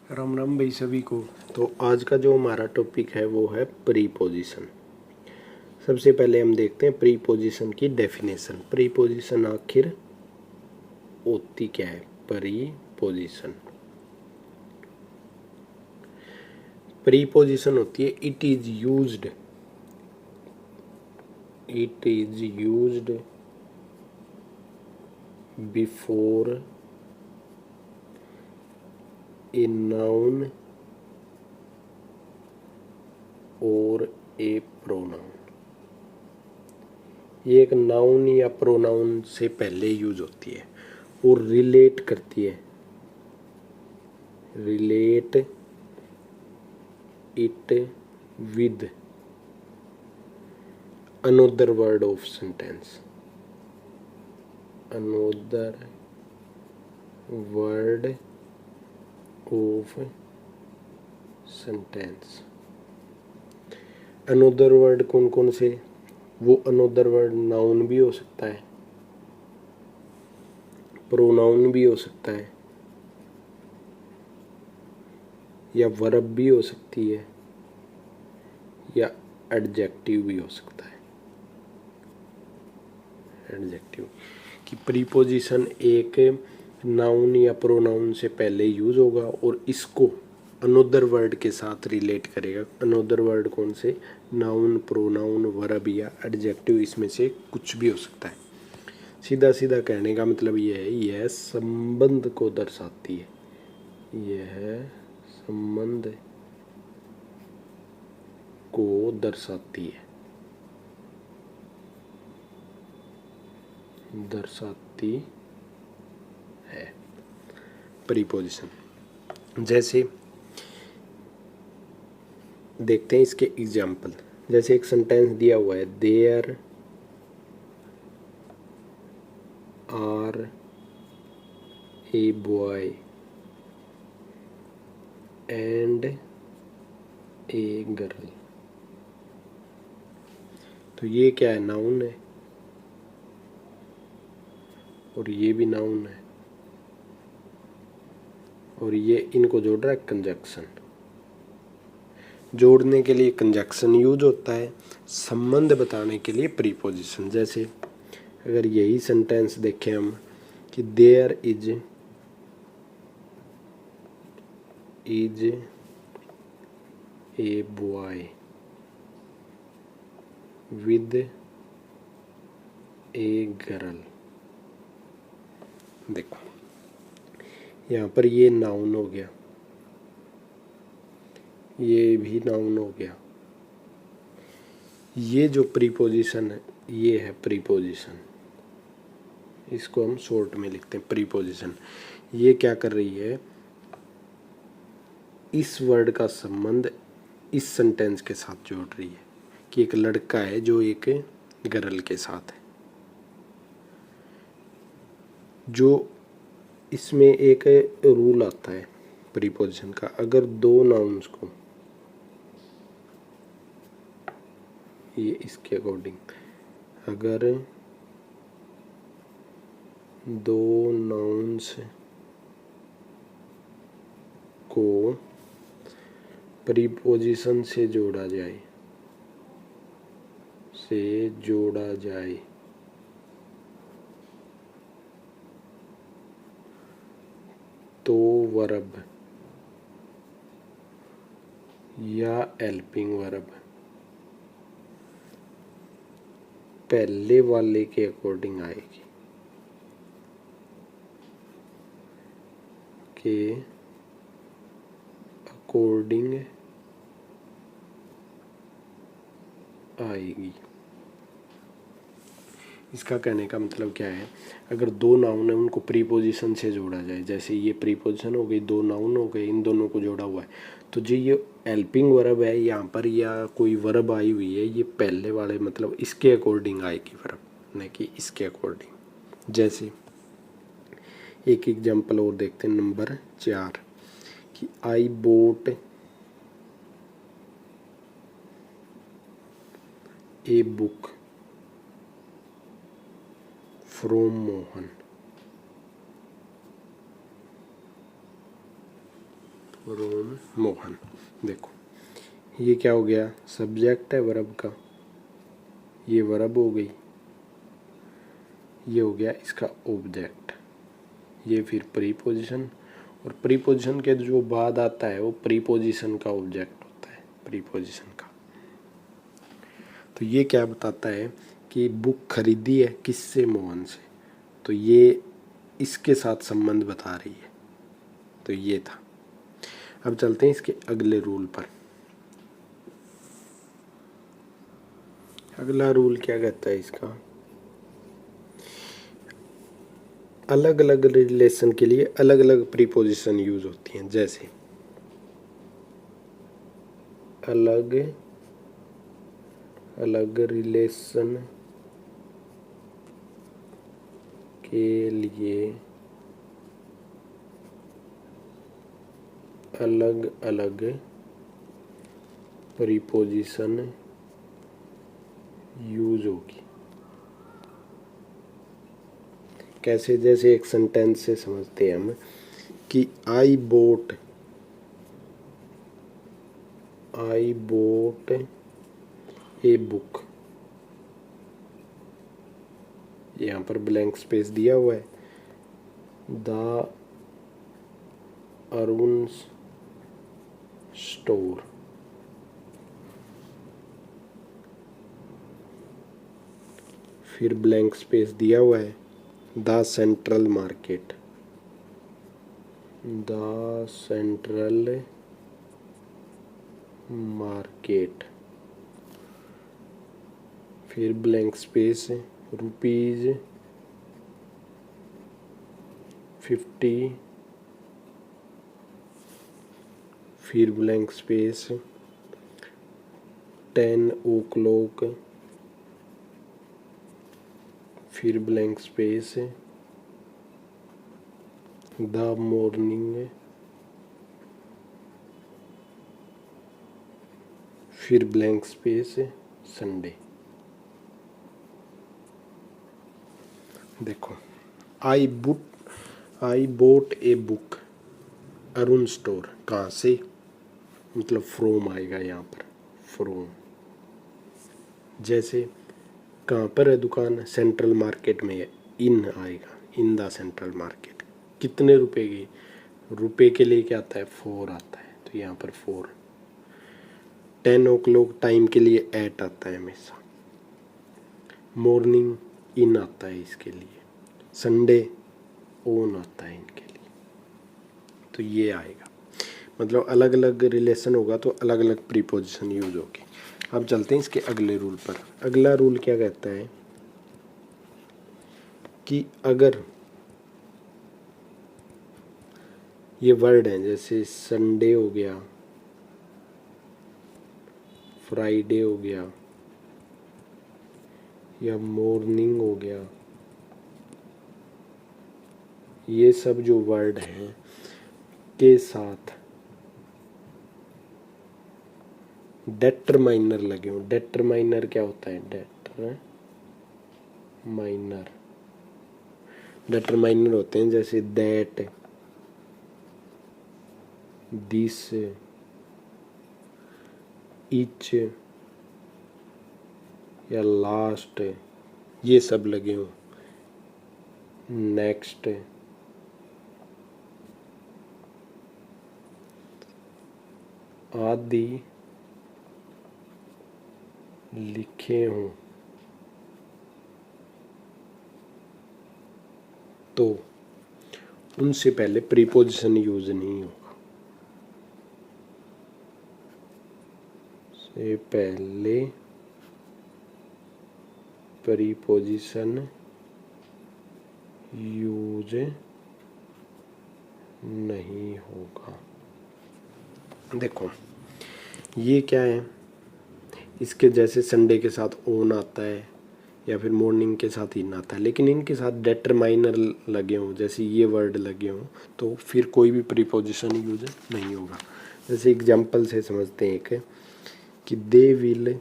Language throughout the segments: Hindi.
राम राम भाई सभी को। तो आज का जो हमारा टॉपिक है वो है प्रीपोजिशन। सबसे पहले हम देखते हैं प्रीपोजिशन की डेफिनेशन। प्रीपोजिशन आखिर होती क्या है? प्रीपोजिशन प्रीपोजिशन होती है it is used before a noun और ए प्रोनाउन। ये एक नाउन या प्रोनाउन से पहले यूज होती है और रिलेट करती है, relate it with another word of sentence, another word of sentence। another word कौन कौन से? वो another word नाउन भी हो सकता है, प्रोनाउन भी हो सकता है, या वर्ब भी हो सकती है, या एडजेक्टिव भी हो सकता है। एडजेक्टिव कि प्रीपोजिशन एक नाउन या प्रोनाउन से पहले यूज होगा और इसको अनोदर वर्ड के साथ रिलेट करेगा। अनोदर वर्ड कौन से? नाउन, प्रोनाउन, वर्ब या एडजेक्टिव, इसमें से कुछ भी हो सकता है। सीधा सीधा कहने का मतलब ये है, यह संबंध को दर्शाती है, यह संबंध को दर्शाती है, दर्शाती है प्रीपोजिशन। जैसे देखते हैं इसके एग्जाम्पल। जैसे एक सेंटेंस दिया हुआ है, there are a boy and a girl. तो ये क्या है? नाउन है और ये भी नाउन है और ये इनको जोड़ रहा है कंजक्शन। जोड़ने के लिए कंजक्शन यूज होता है, संबंध बताने के लिए प्रीपोजिशन। जैसे अगर यही सेंटेंस देखें हम कि there is a boy with a girl. देखो यहाँ पर ये नाउन हो गया, ये भी नाउन हो गया। ये जो प्रीपोजिशन है ये है प्रीपोजिशन, इसको हम शॉर्ट में लिखते हैं प्रीपोजिशन। ये क्या कर रही है? इस वर्ड का संबंध इस सेंटेंस के साथ जोड़ रही है कि एक लड़का है जो एक गर्ल के साथ है। जो इसमें एक रूल आता है प्रीपोजिशन का, अगर दो नाउन्स को, ये इसके अकॉर्डिंग, अगर दो नाउन्स को प्रीपोजिशन से जोड़ा जाए तो वर्ब या हेल्पिंग वर्ब पहले वाले के अकॉर्डिंग आएगी, के अकॉर्डिंग आएगी। इसका कहने का मतलब क्या है? अगर दो नाउन है उनको प्रीपोजिशन से जोड़ा जाए, जैसे ये प्रीपोजिशन हो गई, दो नाउन हो गए, इन दोनों को जोड़ा हुआ है, तो जो ये हेल्पिंग वर्ब है यहाँ पर या कोई वर्ब आई हुई है, ये पहले वाले मतलब इसके अकॉर्डिंग आएगी वर्ब, न कि इसके अकॉर्डिंग। जैसे एक एग्जाम्पल और देखते हैं, नंबर 4 कि I bought a book from Mohan. From Mohan. देखो ये क्या हो गया, सब्जेक्ट है वर्ब का, ये वर्ब हो गई, ये हो गया इसका ऑब्जेक्ट, ये फिर प्रीपोजिशन, और प्रीपोजिशन के जो बाद आता है वो प्रीपोजिशन का ऑब्जेक्ट होता है, प्रीपोजिशन का। तो ये क्या बताता है कि बुक खरीदी है किससे, मोहन से, तो ये इसके साथ संबंध बता रही है। तो ये था। अब चलते हैं इसके अगले रूल पर। अगला रूल क्या कहता है इसका, अलग अलग रिलेशन के लिए अलग अलग प्रीपोजिशन यूज होती हैं। जैसे अलग अलग रिलेशन के लिए अलग अलग प्रीपोजिशन यूज होगी। कैसे, जैसे एक सेंटेंस से समझते हैं हम कि आई बोट ए बुक, यहाँ पर ब्लैंक स्पेस दिया हुआ है, द अरुण स्टोर, फिर ब्लैंक स्पेस दिया हुआ है, the central market, the central market, फिर ब्लैंक स्पेस, ₹50, फिर ब्लैंक स्पेस, 10 o'clock, फिर ब्लैंक स्पेस, द मॉर्निंग, फिर ब्लैंक स्पेस, संडे। देखो I bought a book Arun store, कहाँ से, मतलब फ्रोम आएगा यहाँ पर, फ्रोम। जैसे कहाँ पर है दुकान, सेंट्रल मार्केट में है, इन आएगा, इन द सेंट्रल मार्केट। कितने रुपए की, रुपए के लिए क्या आता है, 4 आता है, तो यहाँ पर 4। 10 o'clock टाइम के लिए एट आता है हमेशा, मॉर्निंग इन आता है इसके लिए, संडे ओन आता है इनके लिए। तो ये आएगा, मतलब अलग अलग रिलेशन होगा तो अलग अलग प्रीपोजिशन यूज होगी। अब चलते हैं इसके अगले रूल पर। अगला रूल क्या कहता है कि अगर ये वर्ड है, जैसे संडे हो गया, फ्राइडे हो गया, या मॉर्निंग हो गया, ये सब जो वर्ड हैं के साथ डेटरमाइनर लगे हों। डेटरमाइनर क्या होता है, डेटरमाइनर होते हैं जैसे दैट, दिस, इच या लास्ट, ये सब लगे हों, नेक्स्ट, आदि लिखे हों, तो उनसे पहले प्रीपोजिशन यूज नहीं होगा। से पहले प्रीपोजिशन यूज नहीं होगा। देखो ये क्या है, इसके जैसे संडे के साथ ओन आता है या फिर मॉर्निंग के साथ इन आता है, लेकिन इनके साथ डेटरमाइनर लगे हों, जैसे ये वर्ड लगे हों, तो फिर कोई भी प्रीपोजिशन यूज नहीं होगा। जैसे एग्जांपल से समझते हैं एक कि they will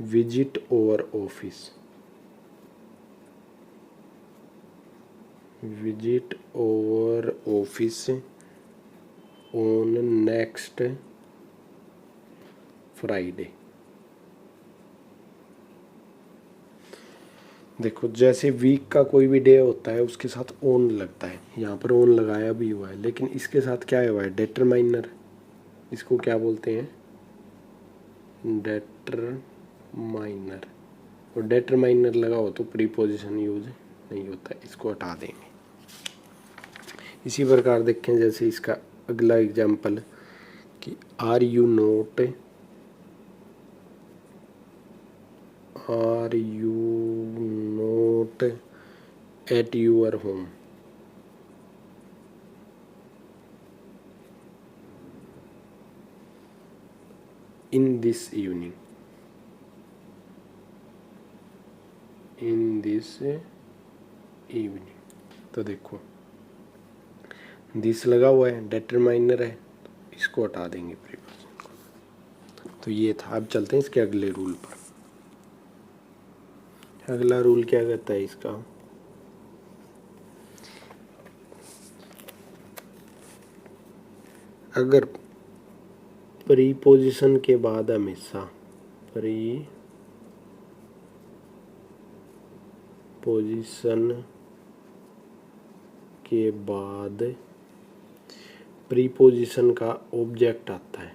visit over office, visit और ऑफिस ऑन नेक्स्ट फ्राइडे। देखो जैसे वीक का कोई भी डे होता है उसके साथ ऑन लगता है, यहाँ पर ऑन लगाया भी हुआ है, लेकिन इसके साथ क्या हुआ है, डिटरमाइनर। इसको क्या बोलते हैं, डिटरमाइनर। और डिटरमाइनर लगा हो तो प्रीपोजिशन यूज नहीं होता, इसको हटा देंगे। इसी प्रकार देखें जैसे इसका अगला एग्जाम्पल कि are you not at your home. In this evening, तो देखो दिस लगा हुआ है, डिटरमाइनर है, इसको हटा देंगे प्रीपोजिशन को। तो ये था। अब चलते हैं इसके अगले रूल पर। अगला रूल क्या कहता है इसका, अगर प्रीपोजिशन के बाद हमेशा प्रीपोजिशन का ऑब्जेक्ट आता है,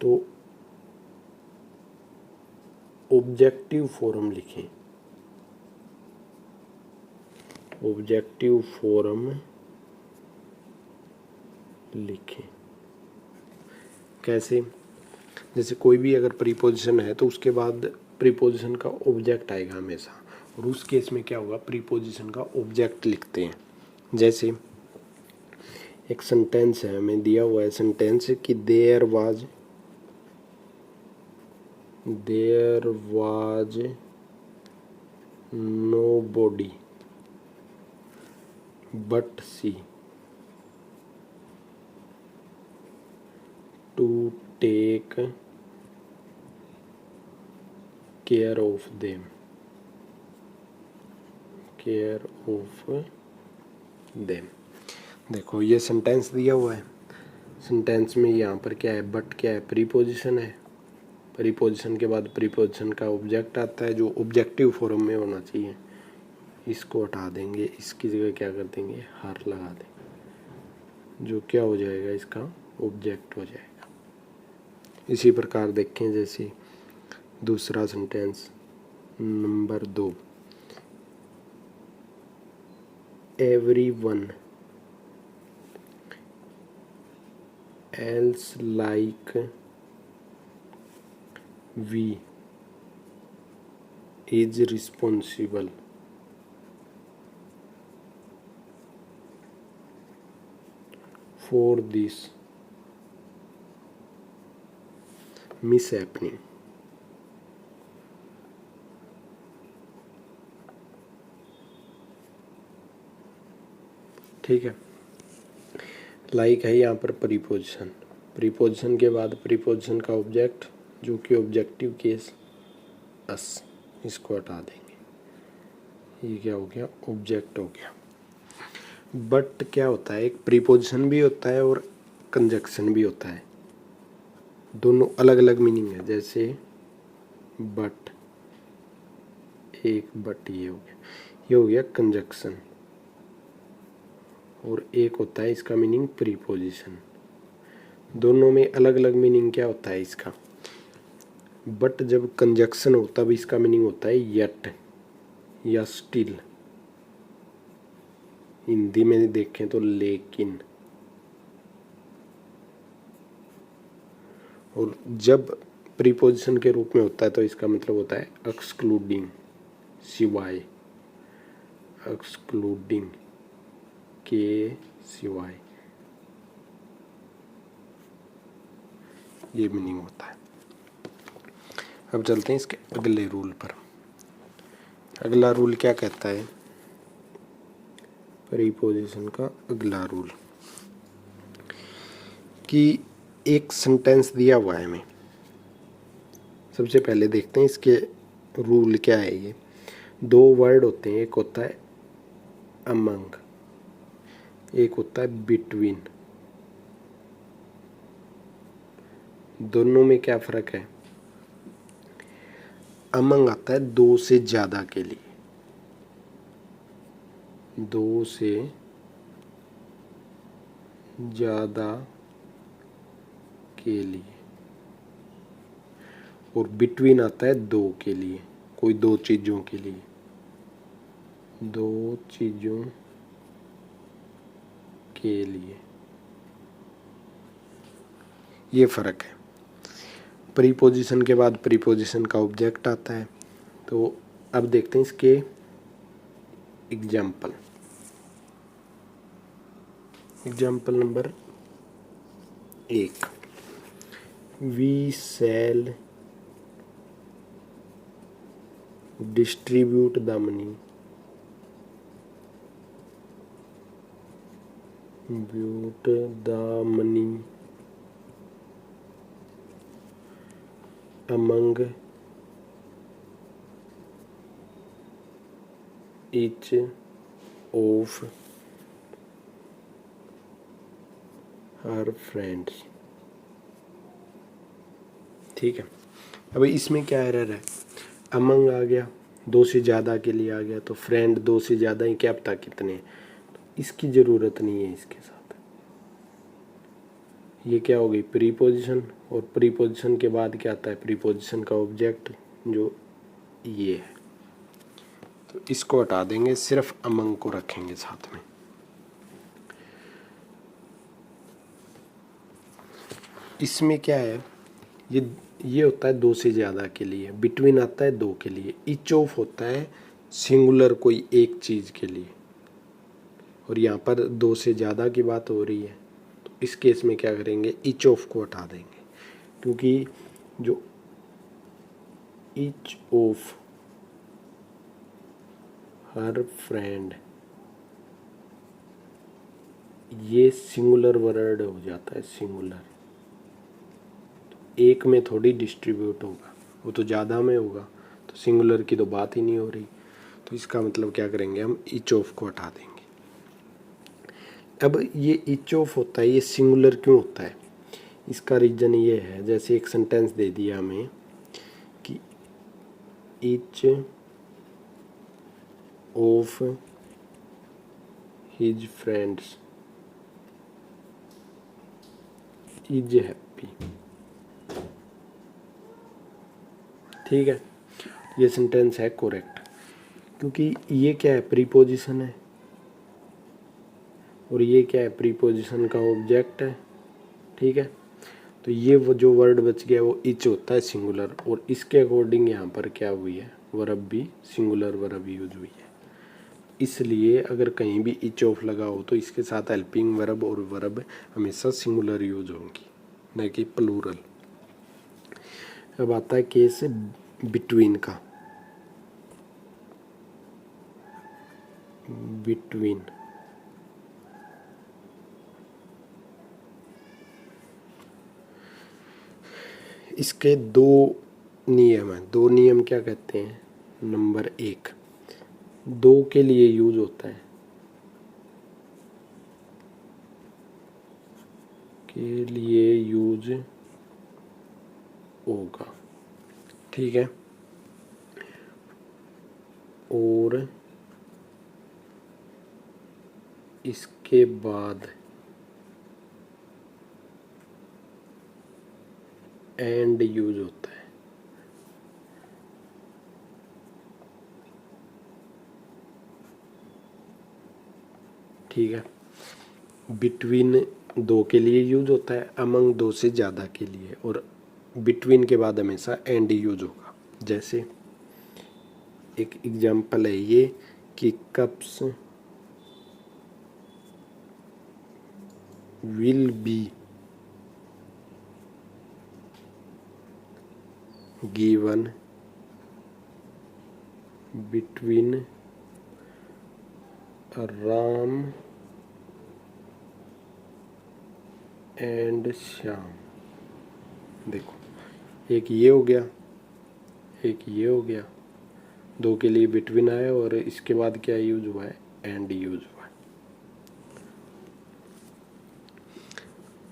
तो ऑब्जेक्टिव फॉर्म लिखें। कैसे, जैसे कोई भी अगर प्रीपोजिशन है तो उसके बाद प्रीपोजिशन का ऑब्जेक्ट आएगा हमेशा, और उस केस में क्या होगा, प्रीपोजिशन का ऑब्जेक्ट लिखते हैं। जैसे एक सेंटेंस है, हमें दिया हुआ है सेंटेंस कि there was nobody but she to take care of them। देखो ये सेंटेंस दिया हुआ है, सेंटेंस में यहाँ पर क्या है, बट क्या है, प्रीपोजिशन है। प्रीपोजिशन के बाद प्रीपोजिशन का ऑब्जेक्ट आता है जो ऑब्जेक्टिव फॉर्म में होना चाहिए, इसको हटा देंगे, इसकी जगह क्या कर देंगे, हर लगा देंगे, जो क्या हो जाएगा, इसका ऑब्जेक्ट हो जाएगा। इसी प्रकार देखें जैसे दूसरा sentence number 2, everyone else like we is responsible for this mishappening। ठीक है, लाइक है यहाँ पर प्रीपोजिशन के बाद प्रीपोजिशन का ऑब्जेक्ट जो कि ऑब्जेक्टिव केस अस, इसको हटा देंगे, ये क्या हो गया, ऑब्जेक्ट हो गया। बट क्या होता है, एक प्रीपोजिशन भी होता है और कंजक्शन भी होता है, दोनों अलग अलग मीनिंग है। जैसे बट, एक बट ये हो गया कंजक्शन, और एक होता है इसका मीनिंग प्रीपोजिशन। दोनों में अलग अलग मीनिंग क्या होता है इसका। बट जब कंजक्शन हो तब इसका मीनिंग होता है यट या स्टिल, हिंदी में देखें तो लेकिन। और जब प्रीपोजिशन के रूप में होता है तो इसका मतलब होता है एक्सक्लूडिंग, सिवाय, एक्सक्लूडिंग के सिवाय, ये मीनिंग होता है। अब चलते हैं इसके अगले रूल पर। अगला रूल क्या कहता है, प्रीपोजिशन का अगला रूल कि एक सेंटेंस दिया हुआ है हमें। सबसे पहले देखते हैं इसके रूल क्या है। ये दो वर्ड होते हैं, एक होता है अमंग, एक होता है बिटवीन। दोनों में क्या फ़र्क है? अमंग आता है दो से ज़्यादा के लिए, दो से ज़्यादा के लिए, और बिटवीन आता है दो के लिए, कोई दो चीज़ों के लिए, दो चीज़ों के लिए। ये फ़र्क है। प्रीपोजिशन के बाद प्रीपोजिशन का ऑब्जेक्ट आता है। तो अब देखते हैं इसके examples. Example number 1, we sell distribute the money, but the money among each of her friends। ठीक है। अब इसमें क्या एरर है? अमंग आ गया, दो से ज़्यादा के लिए आ गया, तो फ्रेंड दो से ज़्यादा ही, क्या पता कितने, तो इसकी ज़रूरत नहीं है इसके साथ। ये क्या हो गई? प्रीपोजिशन, और प्रीपोजिशन के बाद क्या आता है? प्रीपोजिशन का ऑब्जेक्ट जो ये है। तो इसको हटा देंगे, सिर्फ अमंग को रखेंगे साथ में। इसमें क्या है? ये होता है दो से ज़्यादा के लिए, बिटवीन आता है दो के लिए, ईच ऑफ होता है सिंगुलर कोई एक चीज़ के लिए, और यहाँ पर दो से ज़्यादा की बात हो रही है। तो इस केस में क्या करेंगे? ईच ऑफ को हटा देंगे, क्योंकि जो ईच ऑफ हर फ्रेंड, ये सिंगुलर वर्ड हो जाता है, सिंगुलर। एक में थोड़ी डिस्ट्रीब्यूट होगा, वो तो ज़्यादा में होगा, तो सिंगुलर की तो बात ही नहीं हो रही। तो इसका मतलब क्या करेंगे? हम ईच ऑफ को हटा देंगे। अब ये ईच ऑफ होता है, ये सिंगुलर क्यों होता है? इसका रीज़न ये है, जैसे एक सेंटेंस दे दिया हमें कि each of his friends is happy. ठीक है, ये सेंटेंस है करेक्ट, क्योंकि ये क्या है? प्रीपोजिशन है, और ये क्या है? प्रीपोजिशन का ऑब्जेक्ट है। ठीक है, तो ये वो जो वर्ड बच गया वो इच होता है, सिंगुलर, और इसके अकॉर्डिंग यहाँ पर क्या हुई है? वर्ब भी सिंगुलर वर्ब यूज हुई है। इसलिए अगर कहीं भी इच ऑफ लगा हो तो इसके साथ हेल्पिंग वर्ब और वर्ब हमेशा सिंगुलर यूज होंगी, न कि प्लूरल। अब आता है केस बिटवीन का। बिटवीन इसके दो नियम हैं। दो नियम क्या कहते हैं? नंबर 1, दो के लिए यूज होता है, के लिए यूज होगा। ठीक है, और इसके बाद एंड यूज होता है। ठीक है, बिटवीन दो के लिए यूज होता है, अमंग दो से ज़्यादा के लिए, और बिटवीन के बाद हमेशा एंड यूज होगा। जैसे एक एग्जांपल है ये कि cups will be given between Ram and Shyam. देखो, एक ये हो गया, एक ये हो गया, दो के लिए बिटवीन आया और इसके बाद क्या यूज हुआ है, एंड यूज हुआ है।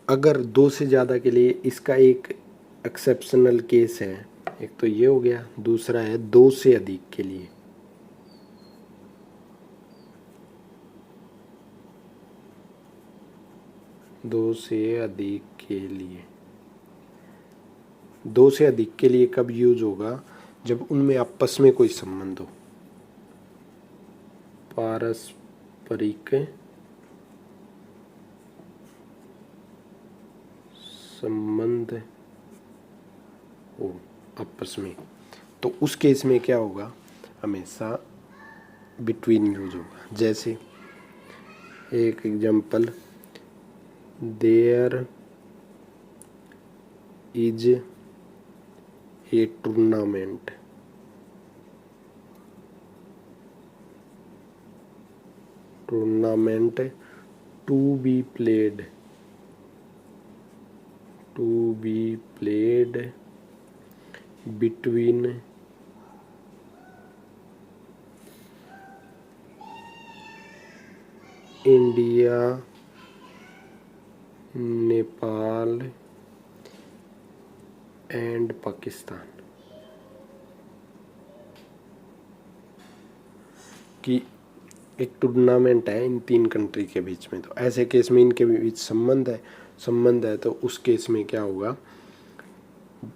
अगर दो से ज़्यादा के लिए इसका एक एक्सेप्शनल केस है, एक तो ये हो गया, दूसरा है दो से अधिक के लिए। दो से अधिक के लिए, दो से अधिक के लिए कब यूज होगा, जब उनमें आपस में कोई संबंध हो, पारस्परिक संबंध हो आपस में, तो उस केस में क्या होगा, हमेशा बिटवीन यूज होगा। जैसे एक example, there is a tournament, tournament to be played, to be played between India, Nepal and Pakistan. कि एक टूर्नामेंट है इन तीन कंट्री के बीच में, तो ऐसे केस में इनके बीच संबंध है तो उस केस में क्या होगा,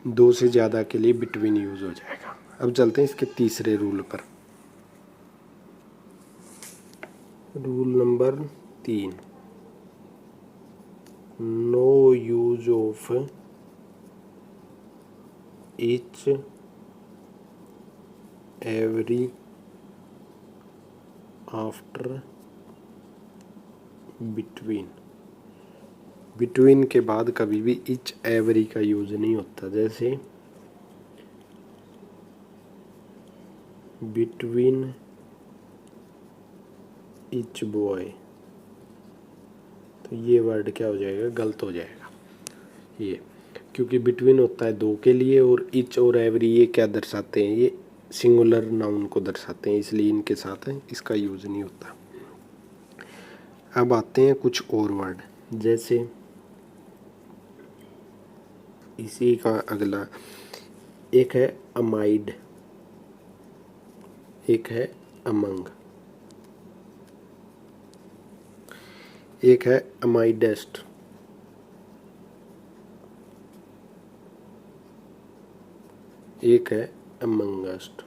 दो से ज़्यादा के लिए बिटवीन यूज हो जाएगा। अब चलते हैं इसके तीसरे रूल पर। Rule number 3, no use of each every after between. Between के बाद कभी भी इच एवरी का यूज नहीं होता। जैसे बिटवीन इच बॉय, तो ये वर्ड क्या हो जाएगा, गलत हो जाएगा ये, क्योंकि बिटवीन होता है दो के लिए और इच और एवरी ये क्या दर्शाते हैं, ये सिंगुलर नाउन को दर्शाते हैं, इसलिए इनके साथ इसका यूज नहीं होता। अब आते हैं कुछ और वर्ड, जैसे इसी का अगला, एक है अमाइड, एक है अमंग, एक है अमाइडेस्ट, एक है अमंगस्ट।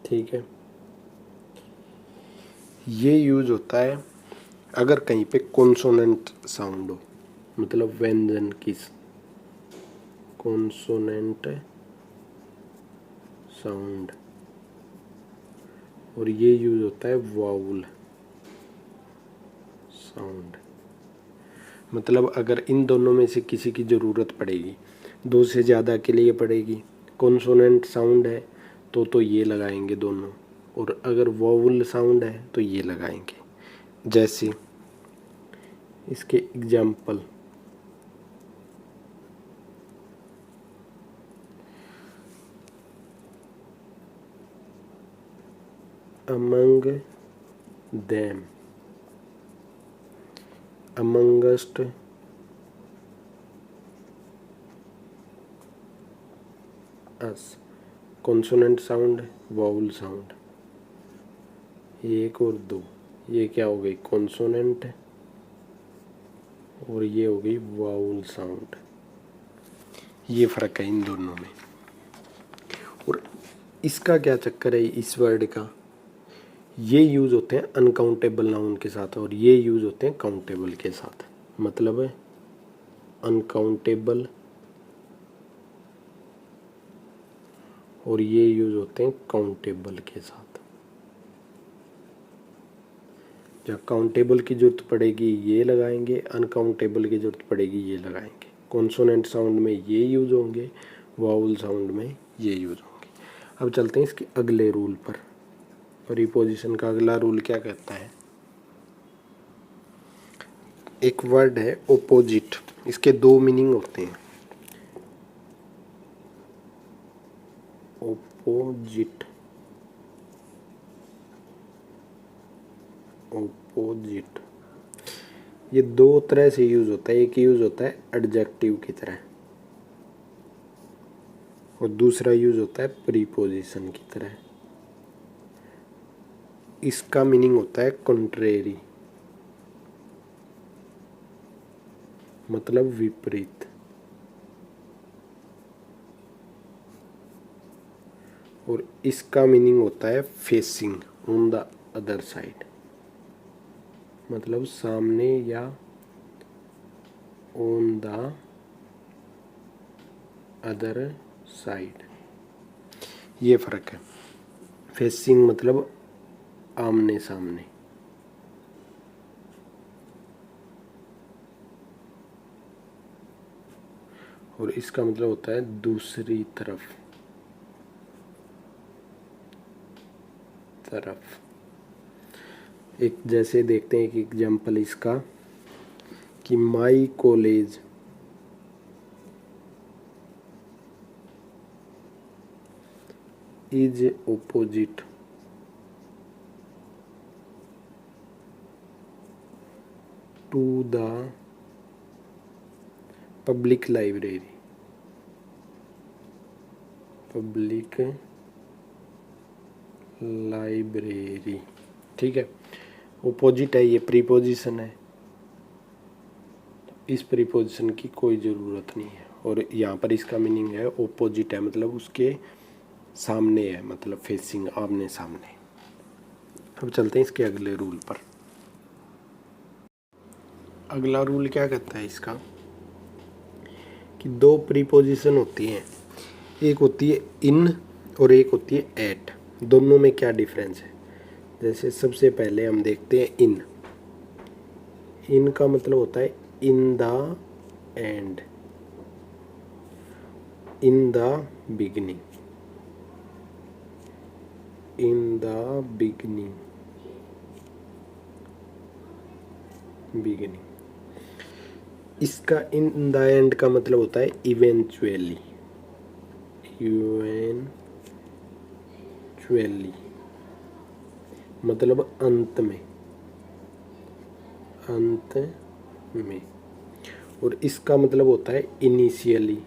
ठीक है, ये यूज होता है अगर कहीं पे कॉन्सोनेंट साउंड हो, मतलब व्यंजन की कॉन्सोनेंट साउंड, और ये यूज होता है वाउल साउंड। मतलब अगर इन दोनों में से किसी की ज़रूरत पड़ेगी, दो से ज़्यादा के लिए पड़ेगी, कॉन्सोनेंट साउंड है तो ये लगाएंगे दोनों, और अगर वाउल साउंड है तो ये लगाएंगे। जैसे इसके example, among them, amongst us, consonant sound, vowel sound, एक और दो, ये क्या हो गई कॉन्सोनेंट और ये हो गई वाउल साउंड। ये फर्क है इन दोनों में। और इसका क्या चक्कर है इस वर्ड का, ये यूज होते हैं अनकाउंटेबल नाउन के साथ और ये यूज होते हैं काउंटेबल के साथ। मतलब है अनकाउंटेबल और ये यूज होते हैं काउंटेबल के साथ। जब काउंटेबल की जरूरत पड़ेगी ये लगाएंगे, अनकाउंटेबल की जरूरत पड़ेगी ये लगाएंगे। कॉन्सोनेंट साउंड में ये यूज होंगे, वाउल साउंड में ये यूज होंगे। अब चलते हैं इसके अगले रूल पर। प्रीपोजिशन का अगला रूल क्या कहता है, एक वर्ड है ओपोजिट, इसके दो मीनिंग होते हैं। ओपोजिट, ओपोजिट ये दो तरह से यूज होता है। एक यूज होता है एडजेक्टिव की तरह और दूसरा यूज होता है प्रीपोजिशन की तरह। इसका मीनिंग होता है कॉन्ट्रेरी, मतलब विपरीत। और इसका मीनिंग होता है facing, on the other side, मतलब सामने या ऑन द अदर साइड, ये फर्क है। फेसिंग मतलब आमने सामने, और इसका मतलब होता है दूसरी तरफ, एक जैसे देखते हैं एक एग्जाम्पल इसका कि my college is opposite to the public library. Public library, ठीक है। ओपोजिट है, ये प्रीपोजिशन है, इस प्रीपोजिशन की कोई ज़रूरत नहीं है। और यहाँ पर इसका मीनिंग है ओपोजिट है, मतलब उसके सामने है, मतलब फेसिंग, आमने सामने। अब चलते हैं इसके अगले रूल पर। अगला रूल क्या कहता है इसका कि दो प्रीपोजिशन होती हैं, एक होती है इन और एक होती है एट। दोनों में क्या डिफरेंस है? जैसे सबसे पहले हम देखते हैं इन। इन का मतलब होता है in the end, in the beginning, in the beginning, beginning. इसका इन द एंड का मतलब होता है इवेंचुअली, इवेंचुअली मतलब अंत में, अंत में। और इसका मतलब होता है इनिशियली,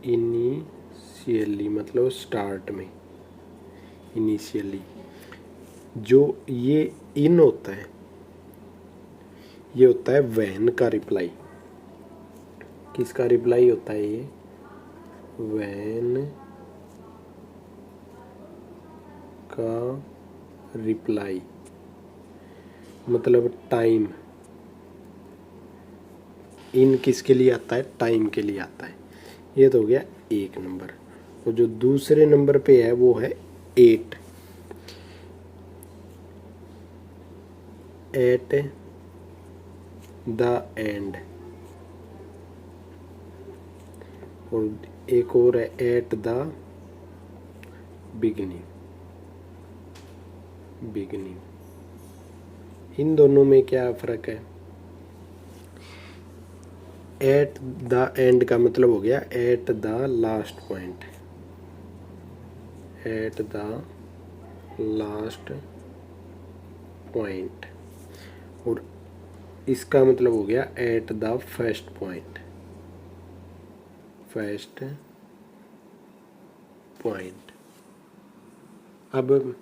इनिशियली मतलब स्टार्ट में, इनिशियली। जो ये इन होता है ये होता है व्हेन का रिप्लाई। किसका रिप्लाई होता है ये? व्हेन का रिप्लाई, मतलब टाइम। इन किसके लिए आता है? टाइम के लिए आता है। ये तो हो गया एक नंबर। और जो दूसरे नंबर पे है वो है एट। एट द एंड, और एक और है एट द बिगिनिंग, बिगिनिंग। इन दोनों में क्या फर्क है? एट द एंड का मतलब हो गया at the last point, at the last point. और इसका मतलब हो गया at the first point, first point. अब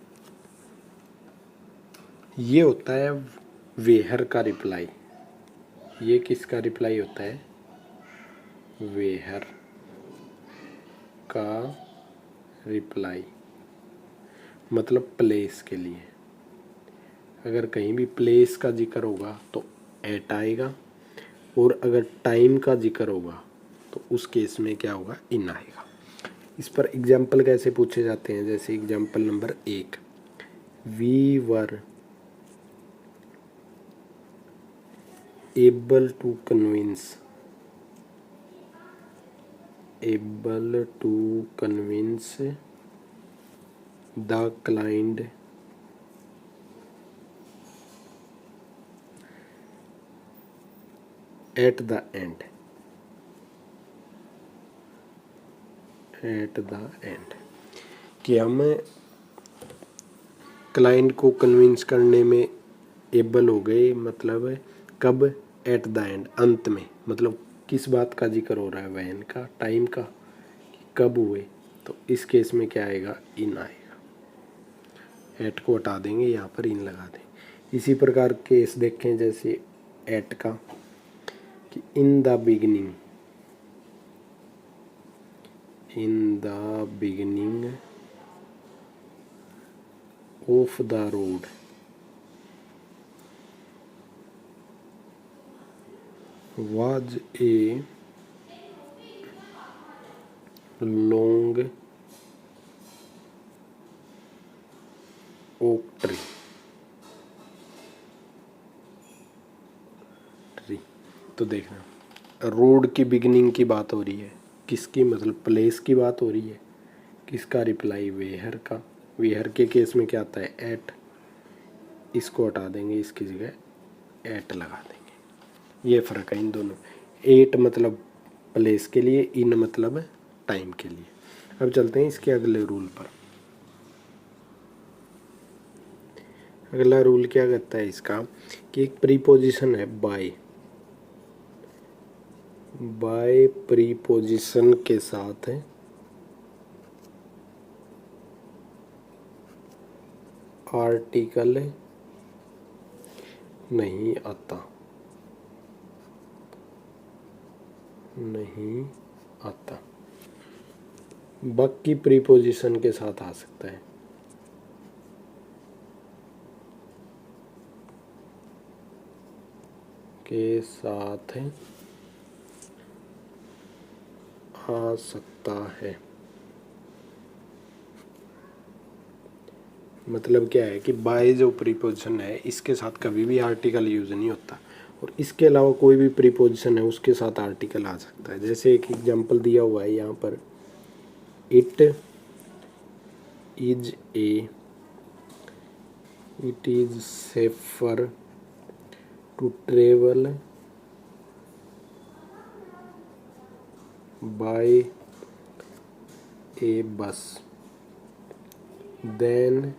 ये होता है वेहर का रिप्लाई। ये किसका रिप्लाई होता है? वेहर का रिप्लाई, मतलब प्लेस के लिए। अगर कहीं भी प्लेस का जिक्र होगा तो एट आएगा, और अगर टाइम का जिक्र होगा तो उस केस में क्या होगा? इन आएगा। इस पर एग्जाम्पल कैसे पूछे जाते हैं? जैसे example number 1, we were able to convince, able to convince the client at the end, at the end, कि हम क्लाइंट को कन्विंस करने में एबल हो गए, मतलब कब, एट द एंड, अंत में, मतलब किस बात का जिक्र हो रहा है, वैन का, टाइम का, कि कब हुए, तो इस केस में क्या आएगा, इन आएगा, एट को हटा देंगे, यहाँ पर इन लगा देंगे। इसी प्रकार केस देखें जैसे एट का, कि in the beginning, in the beginning of the road, was a long oak tree, तो देखना रोड की बिगिनिंग की बात हो रही है, किसकी, मतलब प्लेस की बात हो रही है, किसका रिप्लाई, वेहर का। वेहर के केस में क्या आता है, एट, इसको हटा देंगे, इसकी जगह एट लगा देंगे। ये फ़र्क है इन दोनों, एट मतलब प्लेस के लिए, इन मतलब टाइम के लिए। अब चलते हैं इसके अगले रूल पर। अगला रूल क्या कहता है इसका, कि एक प्रीपोजिशन है बाय, बाय प्रीपोजिशन के साथ है आर्टिकल नहीं आता, नहीं आता, बाकी प्रीपोजिशन के साथ आ सकता है। के साथ आ सकता है, मतलब क्या है कि बाय जो प्रीपोजिशन है इसके साथ कभी भी आर्टिकल यूज नहीं होता, और इसके अलावा कोई भी प्रीपोजिशन है उसके साथ आर्टिकल आ सकता है। जैसे एक एग्जांपल दिया हुआ है यहाँ पर, it is a, it is safer to travel by a bus than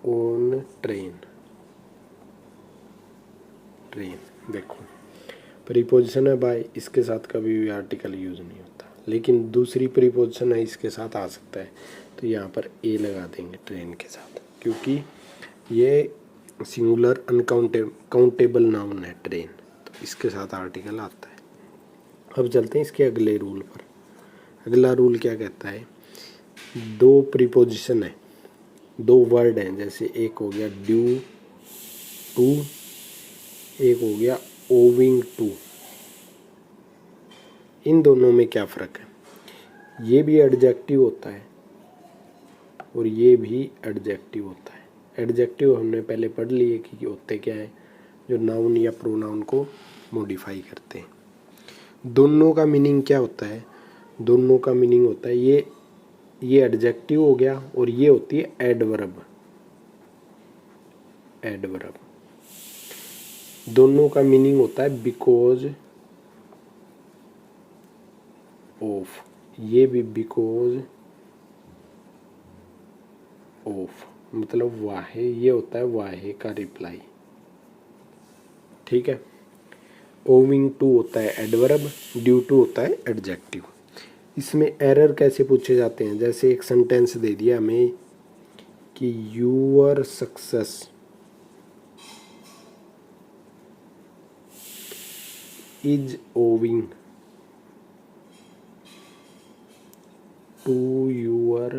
on train, train. देखो प्रीपोजिशन है बाय, इसके साथ कभी भी आर्टिकल यूज नहीं होता, लेकिन दूसरी प्रीपोजिशन है इसके साथ आ सकता है, तो यहाँ पर ए लगा देंगे ट्रेन के साथ, क्योंकि ये सिंगुलर काउंटेबल नाउन है ट्रेन, तो इसके साथ आर्टिकल आता है। अब चलते हैं इसके अगले रूल पर। अगला रूल क्या कहता है, दो प्रीपोजिशन है, दो वर्ड हैं, जैसे एक हो गया ड्यू टू, एक हो गया ओविंग टू, इन दोनों में क्या फ़र्क है, ये भी एडजेक्टिव होता है और ये भी एडजेक्टिव होता है। एडजेक्टिव हमने पहले पढ़ लिए कि होते क्या है, जो नाउन या प्रोनाउन को मॉडिफाई करते हैं। दोनों का मीनिंग क्या होता है, दोनों का मीनिंग होता है ये एडजेक्टिव हो गया और ये होती है एडवर्ब, एडवर्ब। दोनों का मीनिंग होता है बिकॉज ऑफ, ये भी बिकॉज ऑफ, मतलब वाहे, ये होता है वाहे का रिप्लाई, ठीक है। ओविंग टू होता है एडवर्ब, ड्यू टू होता है एडजेक्टिव। इसमें एरर कैसे पूछे जाते हैं, जैसे एक सेंटेंस दे दिया हमें कि your success is owing to your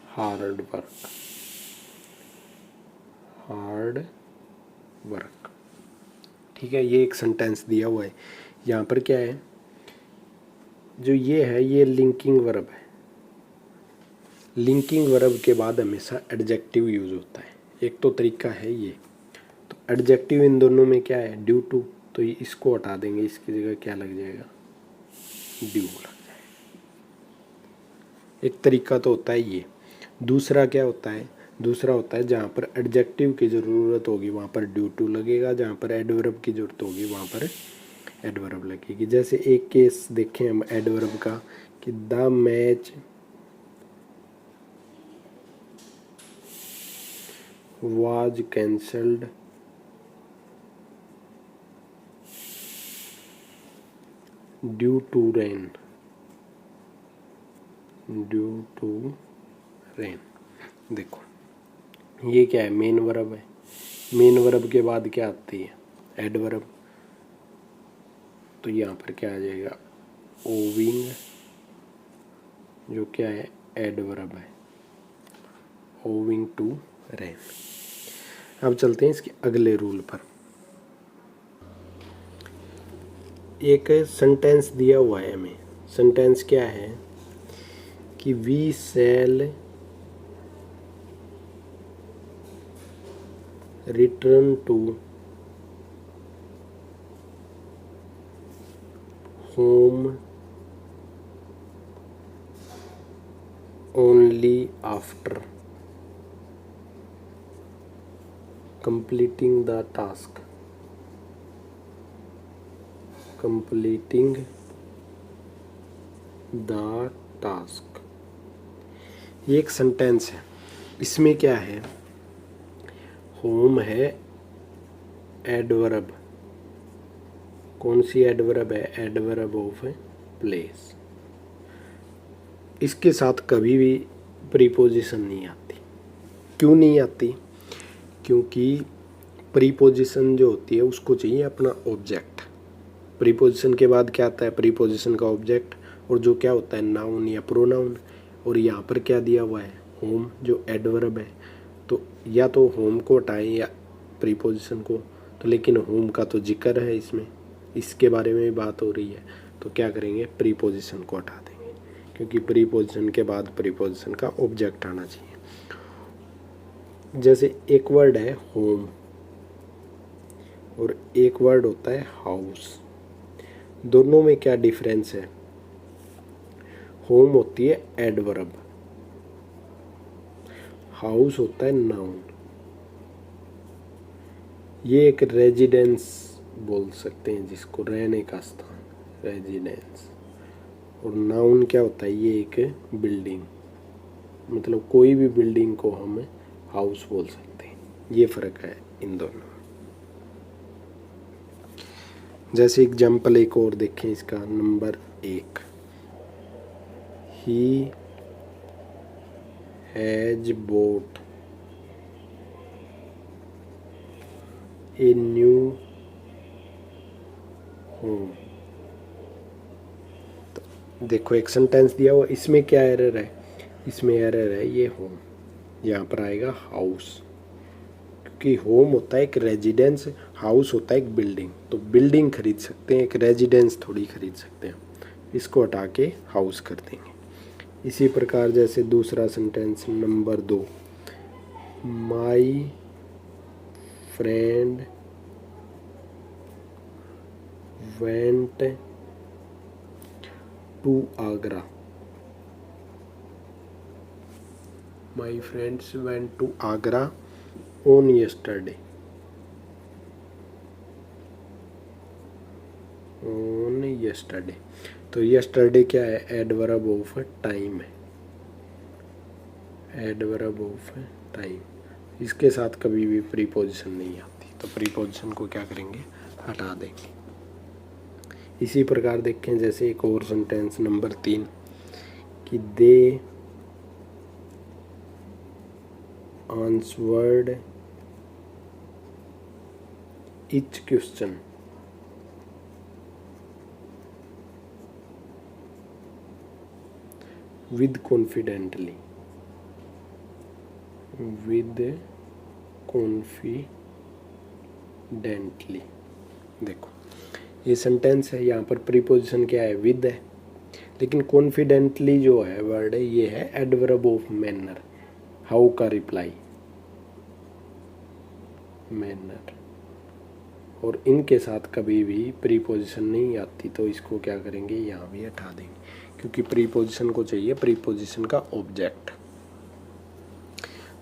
hard work, hard work, ठीक है। ये एक सेंटेंस दिया हुआ है, यहाँ पर क्या है, जो ये है ये लिंकिंग वर्ब है, लिंकिंग वर्ब के बाद हमेशा एडजेक्टिव यूज होता है, एक तो तरीका है ये। तो एडजेक्टिव इन दोनों में क्या है, ड्यू टू, तो ये इसको हटा देंगे, इसकी जगह क्या लग जाएगा, ड्यू लग जाएगा। एक तरीका तो होता है ये। दूसरा क्या होता है, दूसरा होता है जहाँ पर एडजेक्टिव की ज़रूरत होगी वहाँ पर ड्यू टू लगेगा, जहाँ पर एडवर्ब की ज़रूरत होगी वहाँ पर एडवर्ब लगेगी। जैसे एक केस देखें हम एडवर्ब का कि the match was cancelled due to rain, due to rain. देखो ये क्या है, मेन वर्ब है। मेन वर्ब के बाद क्या आती है, एडवर्ब। तो यहाँ पर क्या आ जाएगा, ओविंग, जो क्या है एडवर्ब है, ओविंग टू रेन। अब चलते हैं इसके अगले रूल पर। एक सेंटेंस दिया हुआ है हमें। सेंटेंस क्या है कि we shall return to home only after completing the task, completing the task। ये एक सेंटेंस है। इसमें क्या है, होम है एडवर्ब। कौन सी एडवर्ब है, एडवर्ब ऑफ प्लेस। इसके साथ कभी भी प्रीपोजिशन नहीं आती। क्यों नहीं आती, क्योंकि प्रीपोजिशन जो होती है उसको चाहिए अपना ऑब्जेक्ट। प्रीपोजिशन के बाद क्या आता है, प्रीपोजिशन का ऑब्जेक्ट, और जो क्या होता है नाउन या प्रोनाउन। और यहाँ पर क्या दिया हुआ है, होम जो एडवर्ब है। तो या तो होम को हटाएं या प्रीपोजिशन को, तो लेकिन होम का तो जिक्र है इसमें, इसके बारे में भी बात हो रही है। तो क्या करेंगे, प्रीपोजिशन को हटा देंगे, क्योंकि प्रीपोजिशन के बाद प्रीपोजिशन का ऑब्जेक्ट आना चाहिए। जैसे एक वर्ड है होम और एक वर्ड होता है हाउस। दोनों में क्या डिफरेंस है, होम होती है एडवर्ब, हाउस होता है नाउन। ये एक रेजिडेंस बोल सकते हैं जिसको, रहने का स्थान, रेजिडेंस। और नाउन क्या होता है, ये एक बिल्डिंग, मतलब कोई भी बिल्डिंग को हम हाउस बोल सकते हैं। ये फ़र्क है इन दोनों में। जैसे एग्जाम्पल एक और देखें इसका, number 1, he has boat a new home. देखो एक सेंटेंस दिया हुआ, इसमें क्या एरर है, इसमें एरर है ये होम, यहाँ पर आएगा हाउस। क्योंकि होम होता है एक रेजिडेंस, हाउस होता है एक बिल्डिंग। तो बिल्डिंग खरीद सकते हैं, एक रेजिडेंस थोड़ी खरीद सकते हैं। इसको हटा के हाउस कर देंगे। इसी प्रकार जैसे दूसरा sentence number 2, my friend went to Agra. My friends went to Agra on yesterday, on yesterday. तो यस्टरडे क्या है, एडवर्ब ऑफ टाइम है, एडवर्ब ऑफ टाइम। इसके साथ कभी भी प्रीपोजिशन नहीं आती, तो प्रीपोजिशन को क्या करेंगे, हटा देंगे। इसी प्रकार देखें जैसे एक और सेंटेंस नंबर 3 कि they answered each question with confidently, with confidently. देखो ये सेंटेंस है, यहाँ पर प्रीपोजिशन क्या है, विद है, लेकिन कॉन्फिडेंटली जो है वर्ड है ये है एडवर्ब ऑफ मैनर, हाउ का रिप्लाई, मैनर। और इनके साथ कभी भी प्रीपोजिशन नहीं आती, तो इसको क्या करेंगे, यहाँ भी हटा देंगे, क्योंकि प्रीपोजिशन को चाहिए प्रीपोजिशन का ऑब्जेक्ट।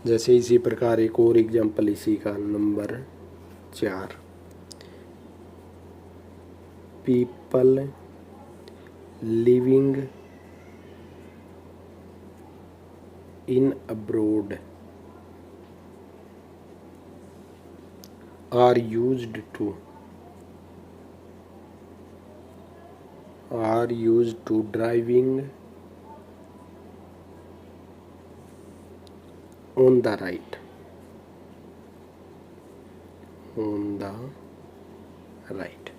जैसे इसी प्रकार एक और एग्जाम्पल इसी का number 4, people living in abroad are used to driving on the right.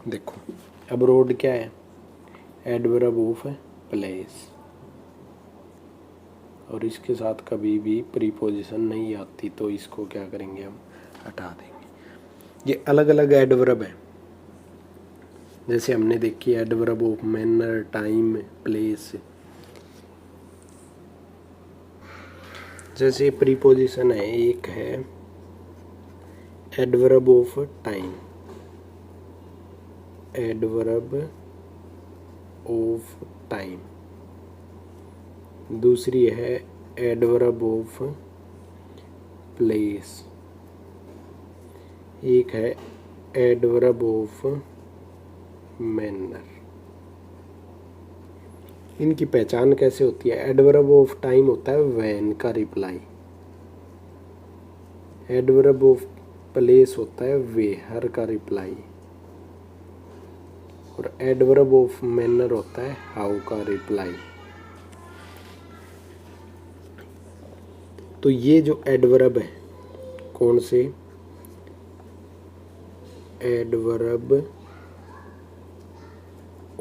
देखो अब्रोड क्या है, एडवर्ब ऑफ प्लेस, और इसके साथ कभी भी प्रीपोजिशन नहीं आती, तो इसको क्या करेंगे हम, हटा देंगे। ये अलग अलग एडवर्ब है, जैसे हमने देखी adverb of manner, time, place. जैसे प्रीपोजिशन है, एक है adverb of time, adverb of time. दूसरी है एडवर्ब ऑफ प्लेस, एक है एडवर्ब ऑफ मैनर। इनकी पहचान कैसे होती है? एडवर्ब ऑफ टाइम होता है व्हेन का रिप्लाई, एडवर्ब ऑफ प्लेस होता है वेयर का रिप्लाई, और एडवर्ब ऑफ मैनर होता है हाउ का रिप्लाई। तो ये जो एडवर्ब है, कौन से? एडवर्ब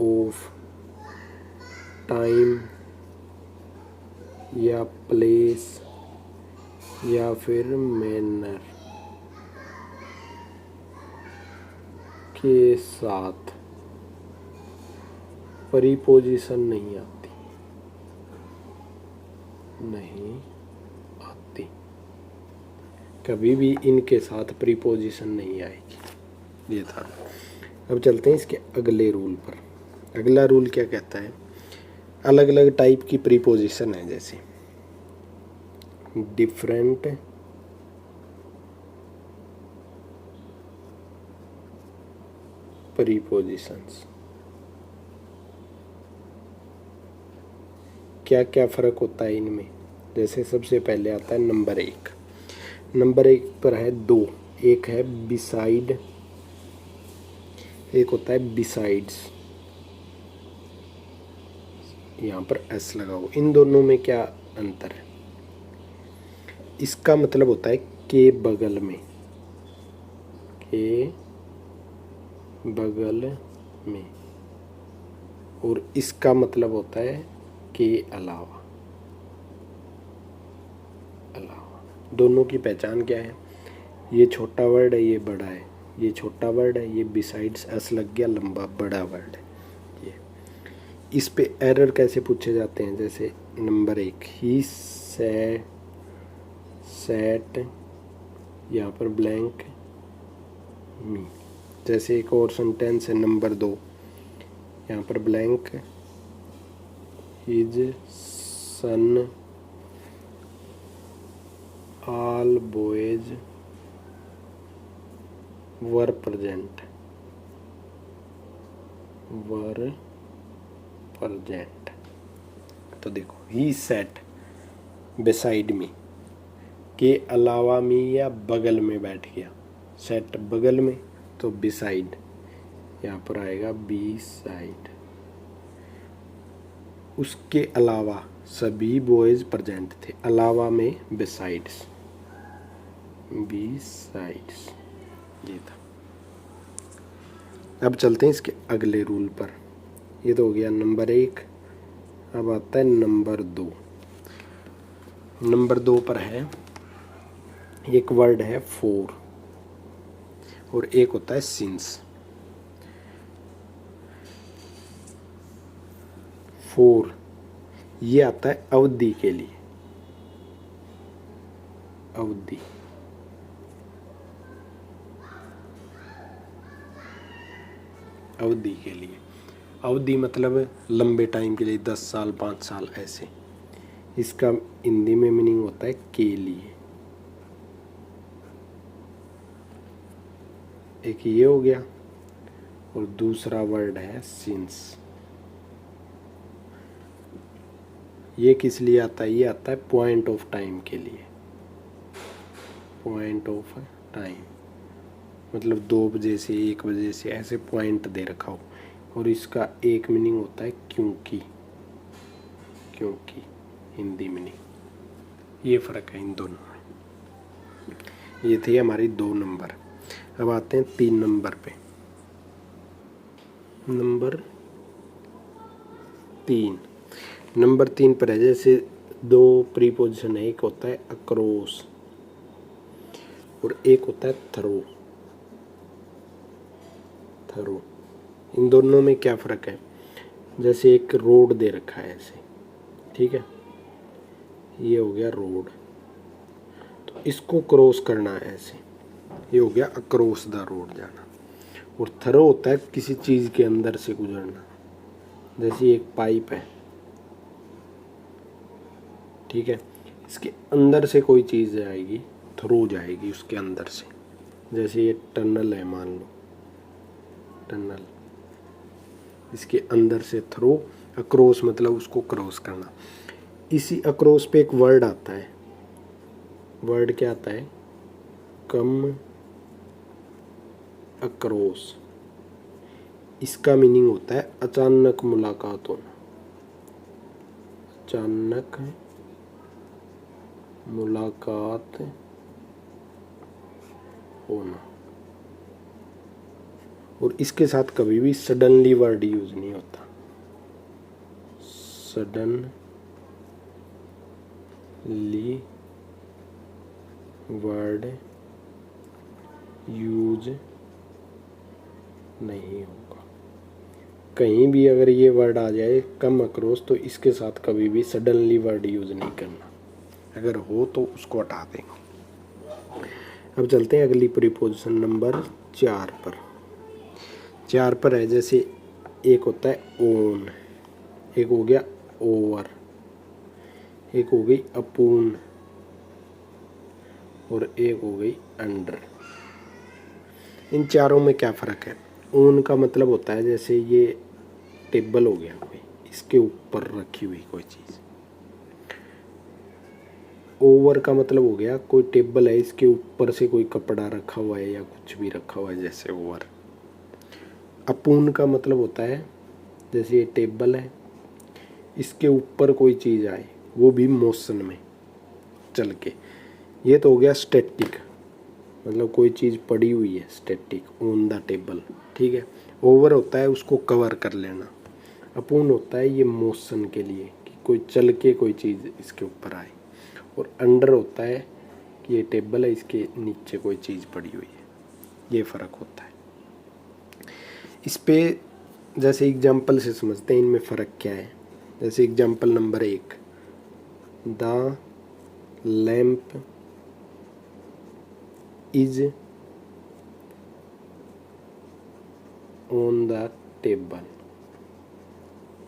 ऑफ टाइम या प्लेस या फिर मैनर के साथ प्रीपोजिशन नहीं आती, कभी भी इनके साथ प्रीपोजिशन नहीं आएगी। ये था। अब चलते हैं इसके अगले रूल पर। अगला रूल क्या कहता है? अलग अलग टाइप की प्रीपोजिशन है, जैसे डिफरेंट प्रीपोजिशंस। क्या क्या फ़र्क होता है इनमें? जैसे सबसे पहले आता है नंबर 1। नंबर 1 पर है 2, एक है बिसाइड, एक होता है बिसाइड्स। यहाँ पर एस लगाओ। इन दोनों में क्या अंतर है? इसका मतलब होता है के बगल में, के बगल में, और इसका मतलब होता है के अलावा। दोनों की पहचान क्या है? ये छोटा वर्ड है, ये बड़ा है, ये छोटा वर्ड है, ये बिसाइड्स एस लग गया, लंबा बड़ा वर्ड है ये। इस पे एरर कैसे पूछे जाते हैं? जैसे नंबर 1, ही सेट, यहाँ पर ब्लैंक मी। जैसे एक और सेंटेंस है नंबर 2, यहाँ पर blank, his son all boys were present, तो देखो he sat beside me, के अलावा मी या बगल में बैठ गया। सेट बगल में, तो beside यहाँ पर आएगा beside। उसके अलावा सभी बॉयज प्रेजेंट थे, अलावा में बिसाइड्स, ये था। अब चलते हैं इसके अगले रूल पर। ये तो हो गया नंबर 1। अब आता है नंबर 2। नंबर 2 पर है एक वर्ड है फॉर, और एक होता है सिंस। फॉर ये आता है अवधि के लिए, अवधि। अवधि के लिए, अवधि मतलब लंबे टाइम के लिए, 10 साल 5 साल ऐसे। इसका हिंदी में मीनिंग होता है के लिए। एक ये हो गया और दूसरा वर्ड है सिंस। ये किस लिए आता है? ये आता है पॉइंट ऑफ टाइम के लिए। पॉइंट ऑफ टाइम मतलब 2 बजे से 1 बजे से ऐसे पॉइंट दे रखा हो। और इसका एक मीनिंग होता है क्योंकि। क्योंकि हिंदी मीनिंग। ये फ़र्क है इन दोनों में। ये थे हमारी 2 नंबर। अब आते हैं 3 नंबर पे। नंबर 3 पर है जैसे 2 प्रीपोजिशन है। एक होता है अक्रॉस और एक होता है थ्रो। थ्रो इन दोनों में क्या फ़र्क है? जैसे एक रोड दे रखा है ऐसे, ठीक है, ये हो गया रोड, तो इसको क्रॉस करना है ऐसे, ये हो गया अक्रॉस द रोड जाना। और थ्रो होता है किसी चीज़ के अंदर से गुजरना। जैसे एक पाइप है, ठीक है, इसके अंदर से कोई चीज़ जाएगी, थ्रू जाएगी उसके अंदर से। जैसे ये टनल है, मान लो टनल, इसके अंदर से थ्रू, अक्रॉस मतलब उसको क्रॉस करना। इसी अक्रॉस पे एक वर्ड आता है। वर्ड क्या आता है? Come across. इसका मीनिंग होता है अचानक मुलाकात होना। अचानक मुलाकात होना। और इसके साथ कभी भी सडनली वर्ड यूज नहीं होता। सडनली वर्ड यूज नहीं होगा। कहीं भी अगर ये वर्ड आ जाए कम अक्रॉस, तो इसके साथ कभी भी सडनली वर्ड यूज नहीं करना। अगर हो तो उसको हटा देंगे। अब चलते हैं अगली प्रीपोजिशन नंबर 4 पर। 4 पर है जैसे एक होता है ओन, एक हो गया ओवर, एक हो गई अपून और एक हो गई अंडर। इन चारों में क्या फ़र्क है? ओन का मतलब होता है जैसे ये टेबल हो गया कोई, इसके ऊपर रखी हुई कोई चीज़। ओवर का मतलब हो गया कोई टेबल है, इसके ऊपर से कोई कपड़ा रखा हुआ है या कुछ भी रखा हुआ है, जैसे ओवर। अपून का मतलब होता है जैसे ये टेबल है, इसके ऊपर कोई चीज़ आए, वो भी मोशन में चल के। ये तो हो गया स्टैटिक, मतलब कोई चीज़ पड़ी हुई है, स्टैटिक ऑन द टेबल, ठीक है। ओवर होता है उसको कवर कर लेना। अपून होता है ये मोशन के लिए कि कोई चल के कोई चीज़ इसके ऊपर आए। और अंडर होता है कि ये टेबल है, इसके नीचे कोई चीज़ पड़ी हुई है। ये फ़र्क होता है। इस पे जैसे एग्जाम्पल से समझते हैं इनमें फ़र्क क्या है। जैसे example number 1, the lamp is on the table.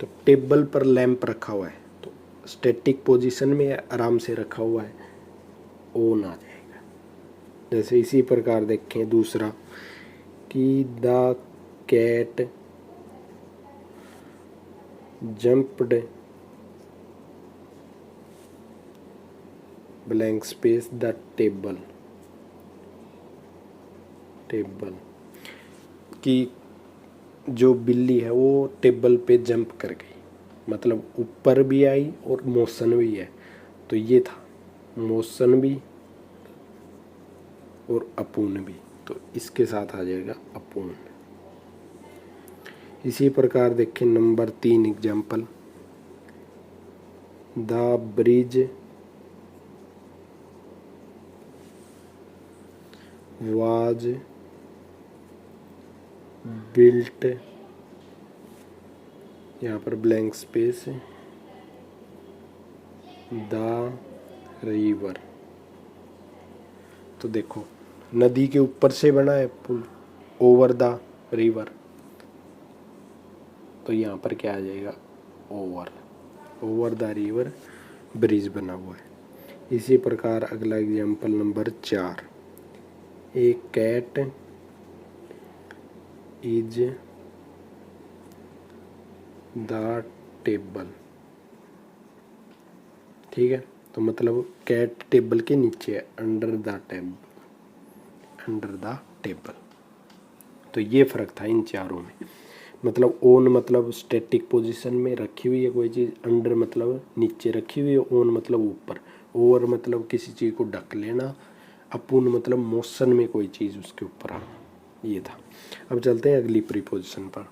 तो टेबल पर लैंप रखा हुआ है, तो स्टैटिक पोजीशन में आराम से रखा हुआ है, ऑन आ जाएगा। जैसे इसी प्रकार देखें दूसरा कि the cat jumped blank space the table. Table की जो बिल्ली है वो टेबल पे जंप कर गई, मतलब ऊपर भी आई और मोशन भी है। तो ये था मोशन भी और अपून भी, तो इसके साथ आ जाएगा अपून। इसी प्रकार देखें number 3 example, the bridge was built, यहाँ पर ब्लैंक स्पेस, द रिवर। तो देखो नदी के ऊपर से बना है पुल, ओवर द रिवर, तो यहाँ पर क्या आ जाएगा? Over. Over the river bridge बना हुआ है। इसी प्रकार अगला example number 4, a cat is the table. ठीक है, तो मतलब कैट टेबल के नीचे है, अंडर द टेबल। तो ये फर्क था इन चारों में। मतलब ओन मतलब स्टैटिक पोजीशन में रखी हुई है कोई चीज़, अंडर मतलब नीचे रखी हुई है, ओन मतलब ऊपर, ओवर मतलब किसी चीज़ को ढक लेना, अपुन मतलब मोशन में कोई चीज़ उसके ऊपर आना। ये था। अब चलते हैं अगली प्रीपोजिशन पर,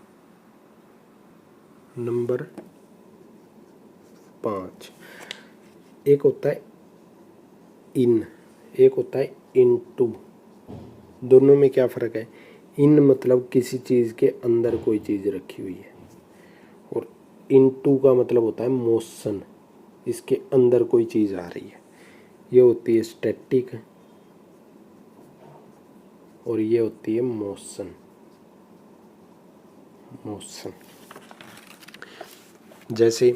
नंबर 5। एक होता है इन, एक होता है इनटू। दोनों में क्या फ़र्क है? इन मतलब किसी चीज़ के अंदर कोई चीज़ रखी हुई है, और इनटू का मतलब होता है मोशन, इसके अंदर कोई चीज़ आ रही है। ये होती है स्टैटिक और ये होती है मोशन। जैसे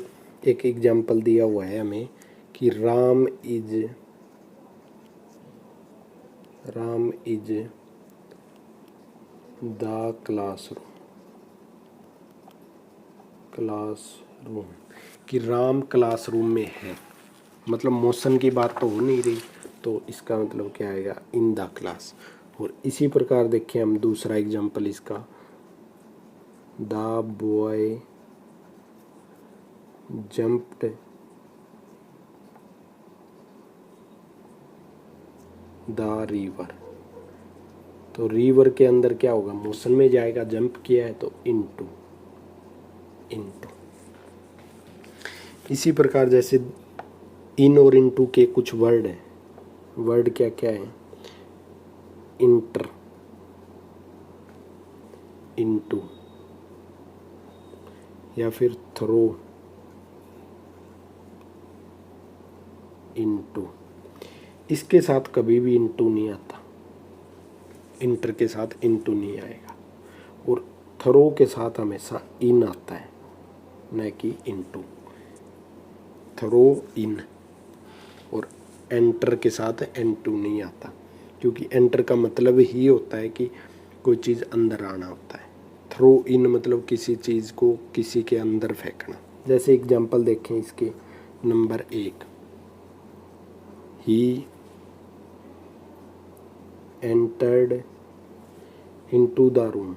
एक एग्जाम्पल दिया हुआ है हमें कि राम इज द क्लासरूम, कि राम क्लासरूम में है, मतलब मोशन की बात तो हो नहीं रही, तो इसका मतलब क्या आएगा? In the class. और इसी प्रकार देखिए हम दूसरा एग्जाम्पल इसका, the boy jumped the river. तो रिवर के अंदर क्या होगा? मोशन में जाएगा, जंप किया है तो इनटू। इसी प्रकार जैसे इन और इनटू के कुछ वर्ड हैं, वर्ड क्या क्या है? इंटर, इनटू, या फिर थ्रो, इनटू। इसके साथ कभी भी इनटू नहीं आता, इंटर के साथ इनटू नहीं आएगा। और थ्रो के साथ हमेशा इन आता है, न कि इनटू। थ्रो इन, और एंटर के साथ इनटू नहीं आता, क्योंकि एंटर का मतलब ही होता है कि कोई चीज़ अंदर आना होता है। थ्रो इन मतलब किसी चीज़ को किसी के अंदर फेंकना। जैसे एग्जाम्पल देखें इसके, number 1, he entered into the room,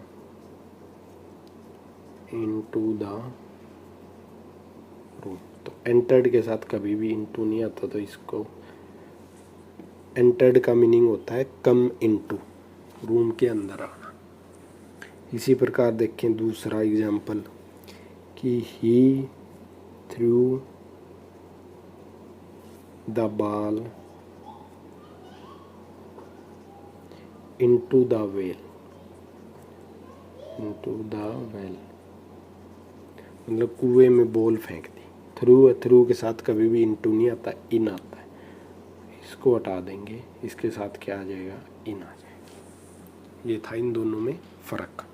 तो एंटर्ड के साथ कभी भी इनटू नहीं आता, तो इसको एंटर्ड का मीनिंग होता है कम इनटू, रूम के अंदर आना। इसी प्रकार देखें दूसरा एग्जाम्पल कि he threw the ball into the well, मतलब कुएं में बॉल फेंक दी। थ्रू के साथ कभी भी इनटू नहीं आता, इन आता है। इसको हटा देंगे, इसके साथ क्या आ जाएगा? इन आ जाएगा। ये था इन दोनों में फ़र्क।